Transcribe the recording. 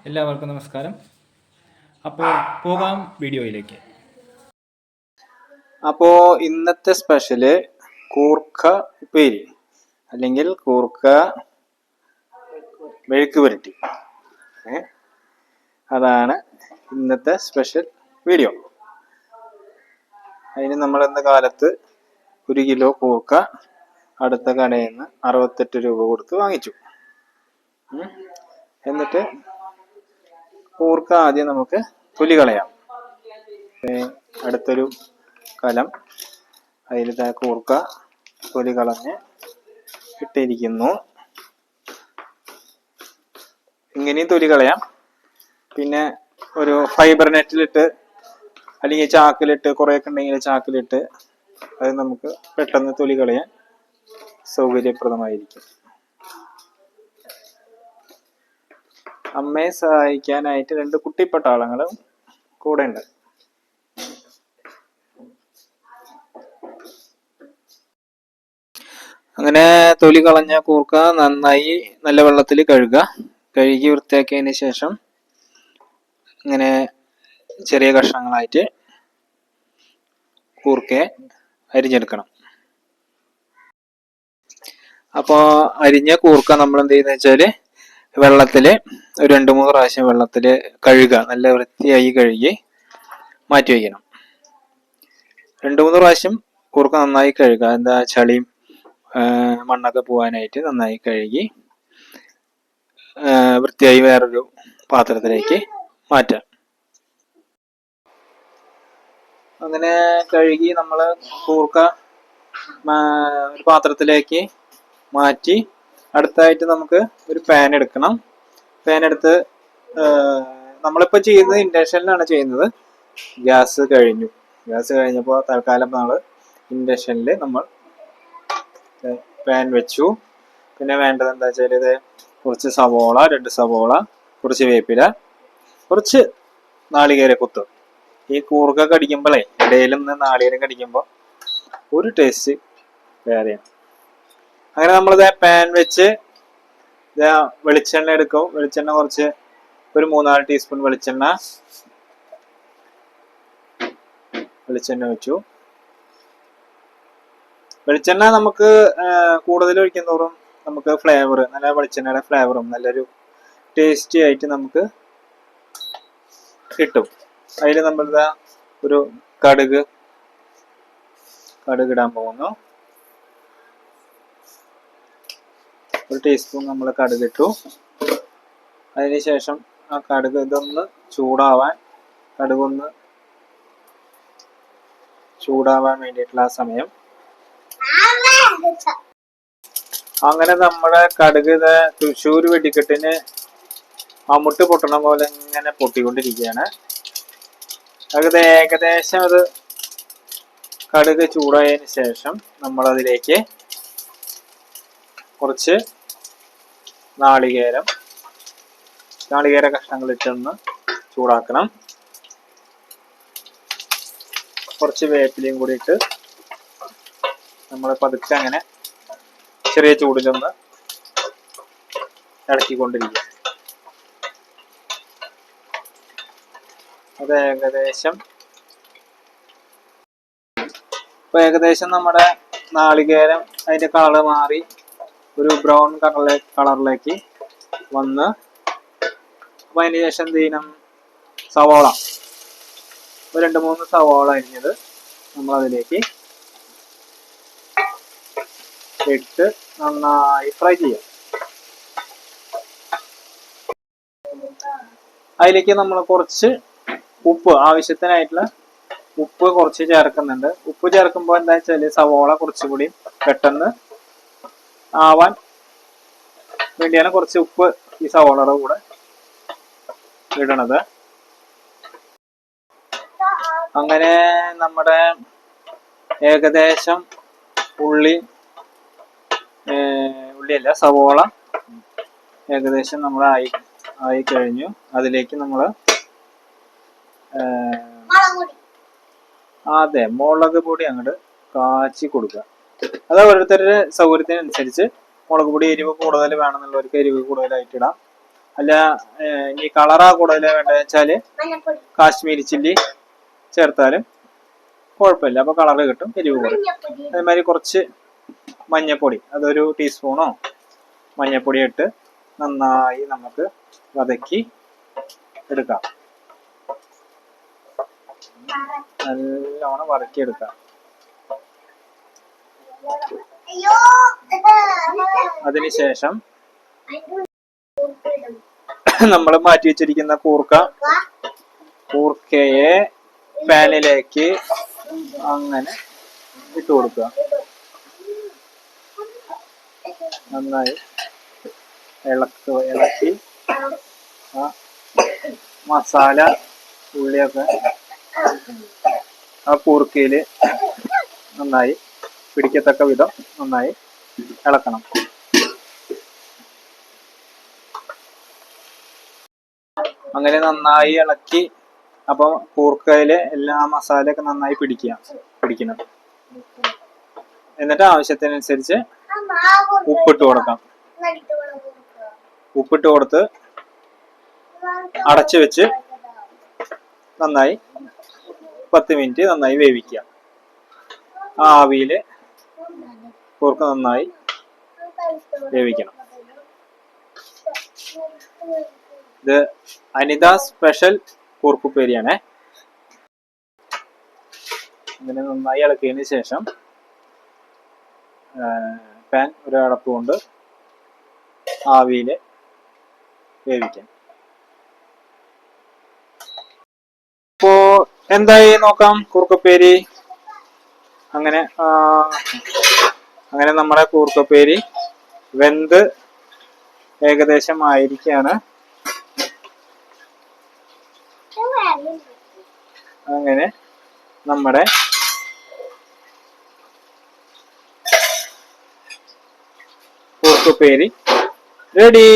എല്ലാവർക്കും നമസ്കാരം. അപ്പോൾ പോകാം വീഡിയോയിലേക്ക്. അപ്പോൾ ഇന്നത്തെ സ്പെഷ്യല് കൂർക്ക ഉപ്പേരി അല്ലെങ്കിൽ കൂർക്ക മെഴുക്ക് പുരട്ടി. അതാണ് ഇന്നത്തെ സ്പെഷ്യൽ വീഡിയോ. അതിന് നമ്മൾ ഇന്ന് കാലത്ത് 1 കിലോ കൂർക്ക അടുത്ത കടയിൽ നിന്ന് 68 രൂപ കൊടുത്ത് വാങ്ങിച്ചു. എന്നിട്ട് കൂർക്ക ആദ്യം നമുക്ക് തൊലി കളയാം. അടുത്തൊരു കലം അതിൽ കൂർക്ക തൊലി കളഞ്ഞ് ഇട്ടിരിക്കുന്നു. ഇങ്ങനെയും തൊലി കളയാം. പിന്നെ ഒരു ഫൈബർ നെറ്റിലിട്ട് അല്ലെങ്കിൽ ചാക്കിലിട്ട്, കുറേയൊക്കെ ഉണ്ടെങ്കിൽ ചാക്കിലിട്ട് അത് നമുക്ക് പെട്ടെന്ന് തൊലി കളയാൻ സൗകര്യപ്രദമായിരിക്കും. അമ്മയെ സഹായിക്കാനായിട്ട് 2 കുട്ടിപ്പട്ടാളങ്ങളും കൂടെ ഉണ്ട്. അങ്ങനെ തൊലി കളഞ്ഞ കൂർക്ക നന്നായി നല്ല വെള്ളത്തിൽ കഴുകി വൃത്തിയാക്കിയതിന് ശേഷം ഇങ്ങനെ ചെറിയ കഷ്ണങ്ങളായിട്ട് കൂർക്കയെ അരിഞ്ഞെടുക്കണം. അപ്പോൾ അരിഞ്ഞ കൂർക്ക നമ്മൾ എന്ത് ചെയ്യുന്ന വെച്ചാല് വെള്ളത്തിൽ ഒരു 2-3 പ്രാവശ്യം വെള്ളത്തിൽ കഴുകുക. നല്ല വൃത്തിയായി കഴുകി മാറ്റി വയ്ക്കണം. 2-3 പ്രാവശ്യം കൂർക്ക നന്നായി കഴുകുക. എന്താ ചളിയും മണ്ണൊക്കെ പോകാനായിട്ട് നന്നായി കഴുകി വൃത്തിയായി വേറൊരു പാത്രത്തിലേക്ക് മാറ്റാം. അങ്ങനെ കഴുകി നമ്മൾ കൂർക്ക ഒരു പാത്രത്തിലേക്ക് മാറ്റി അടുത്തായിട്ട് നമുക്ക് ഒരു പാൻ എടുക്കണം. പാൻ എടുത്ത് നമ്മളിപ്പോൾ ചെയ്യുന്നത് ഇൻഡക്ഷനിലാണ് ചെയ്യുന്നത്. ഗ്യാസ് കഴിഞ്ഞപ്പോൾ തൽക്കാലം നമ്മൾ ഇൻഡക്ഷനിൽ നമ്മൾ പാൻ വെച്ചു. പിന്നെ വേണ്ടത് എന്താ വെച്ചാൽ ഇത് കുറച്ച് സവോള, 2 സവോള, കുറച്ച് വേപ്പില, കുറച്ച് നാളികേര കുത്ത്. ഈ കൂർക്ക കടിക്കുമ്പോഴേ ഇടയിലും നാളികേരം കടിക്കുമ്പോൾ ഒരു ടേസ്റ്റ് വേറെയാണ്. അങ്ങനെ നമ്മളിത് പാൻ വെച്ച് വെളിച്ചെണ്ണ എടുക്കും. വെളിച്ചെണ്ണ കുറച്ച് ഒരു 3-4 ടീസ്പൂൺ വെളിച്ചെണ്ണ വെച്ചു. വെളിച്ചെണ്ണ നമുക്ക് കൂടുതൽ ഒഴിക്കും തോറും നമുക്ക് ഫ്ലേവർ, നല്ല വെളിച്ചെണ്ണയുടെ ഫ്ലേവറും നല്ലൊരു ടേസ്റ്റി ആയിട്ട് നമുക്ക് കിട്ടും. അതിൽ നമ്മളിതാ ഒരു കടുക് ഇടാൻ പോകുന്നു. 1 ടീസ്പൂൺ നമ്മൾ കടുക് ഇട്ടു. അതിനുശേഷം ആ കടുക് ഇതൊന്ന് ചൂടാവാൻ വേണ്ടിയിട്ടുള്ള ആ സമയം അങ്ങനെ നമ്മുടെ കടുക് തൃശ്ശൂർ വെടിക്കെട്ടിന് അമുട്ട് പൊട്ടണ പോലെ ഇങ്ങനെ പൊട്ടിക്കൊണ്ടിരിക്കുകയാണ്. അത് ഏകദേശം അത് കടുക് ചൂടായതിന് ശേഷം നമ്മളതിലേക്ക് കുറച്ച് നാളികേര കഷ്ണങ്ങൾ ഇട്ടൊന്ന് ചൂടാക്കണം. കുറച്ച് വേപ്പിലയും കൂടി ഇട്ട് നമ്മൾ പതുക്കെ അങ്ങനെ ചെറിയ ചൂടിലൊന്ന് ഇളക്കിക്കൊണ്ടിരിക്കുക. അത് ഏകദേശം നമ്മുടെ നാളികേരം അതിന്റെ കളർ മാറി ഒരു ബ്രൗൺ കളറിലേക്ക് വന്ന് അപ്പൊ അതിന് ശേഷം എന്ത് ചെയ്യണം, സവോള ഒരു 2-3 സവോള അരിഞ്ഞത് നമ്മൾ അതിലേക്ക് ഇട്ട് നന്നായി ഫ്രൈ ചെയ്യാം. അതിലേക്ക് നമ്മൾ കുറച്ച് ഉപ്പ്, ആവശ്യത്തിനായിട്ടുള്ള ഉപ്പ് കുറച്ച് ചേർക്കുന്നുണ്ട്. ഉപ്പ് ചേർക്കുമ്പോൾ എന്താ വെച്ചാല് സവോള കുറച്ചുകൂടി പെട്ടെന്ന് ആവാൻ വേണ്ടിയാണ് കുറച്ച് ഉപ്പ് ഈ സവോളയുടെ കൂടെ ഇടണത്. അങ്ങനെ നമ്മുടെ ഏകദേശം ഉള്ളിയല്ല സവോള ഏകദേശം നമ്മൾ ആയി കഴിഞ്ഞു. അതിലേക്ക് നമ്മൾ മുളക് പൊടി അങ്ങോട്ട് കാച്ചി കൊടുക്കുക. അത് ഓരോരുത്തരുടെ സൗകര്യത്തിനനുസരിച്ച് മുളക് പൊടി എരിവ് കൂടുതൽ വേണമെന്നുള്ളവർക്ക് എരിവ് കൂടുതലായിട്ട് ഇടാം. അല്ല ഇനി കളറാ കൂടുതൽ വേണ്ടത് വെച്ചാല് കാശ്മീരി ചില്ലി ചേർത്താലും കുഴപ്പമില്ല. അപ്പൊ കളറ് കിട്ടും, എരിവ് കൂടും. അതേമാതിരി കുറച്ച് മഞ്ഞപ്പൊടി, അതൊരു ടീസ്പൂണോ മഞ്ഞപ്പൊടി ഇട്ട് നന്നായി നമുക്ക് വതക്കി എടുക്കാം. നല്ലോണം വതക്കിയെടുക്കാം. അതിനുശേഷം നമ്മൾ മാറ്റി വെച്ചിരിക്കുന്ന കൂർക്കയെ പാനിലേക്ക് അങ്ങനെ ഇട്ട് കൊടുക്കുക. നന്നായി ഇളക്കി ആ മസാല ഉള്ളിയൊക്കെ ആ കൂർക്കയില് നന്നായി പിടിക്കത്തക്ക വിധം നന്നായി ഇളക്കണം. അങ്ങനെ നന്നായി ഇളക്കി. അപ്പൊ കൂർക്കയില് എല്ലാ മസാലയൊക്കെ നന്നായി പിടിക്കണം. എന്നിട്ട് ആവശ്യത്തിനനുസരിച്ച് ഉപ്പിട്ട് കൊടുക്കാം. ഉപ്പിട്ട് കൊടുത്ത് അടച്ചു വെച്ച് നന്നായി 10 മിനിറ്റ് നന്നായി വേവിക്കുക. ആ ആവിയില് കൂർക്ക നന്നായി വേവിക്കണം. ഇത് അനിത സ്പെഷ്യൽ കൂർക്കുപ്പേരിയാണേ. ഇതിനെ നന്നായി ഇളക്കിയതിന് ശേഷം പാൻ ഒരു അടപ്പ് കൊണ്ട് ആവിയില് വേവിക്കാം. ഇപ്പോ എന്തായി നോക്കാം. കൂർക്കപ്പേരി അങ്ങനെ നമ്മുടെ കൂർക്കപ്പേരി വെന്ത് ഏകദേശം ആയിരിക്കാണ്. അങ്ങനെ നമ്മുടെ കൂർക്കപ്പേരി റെഡി.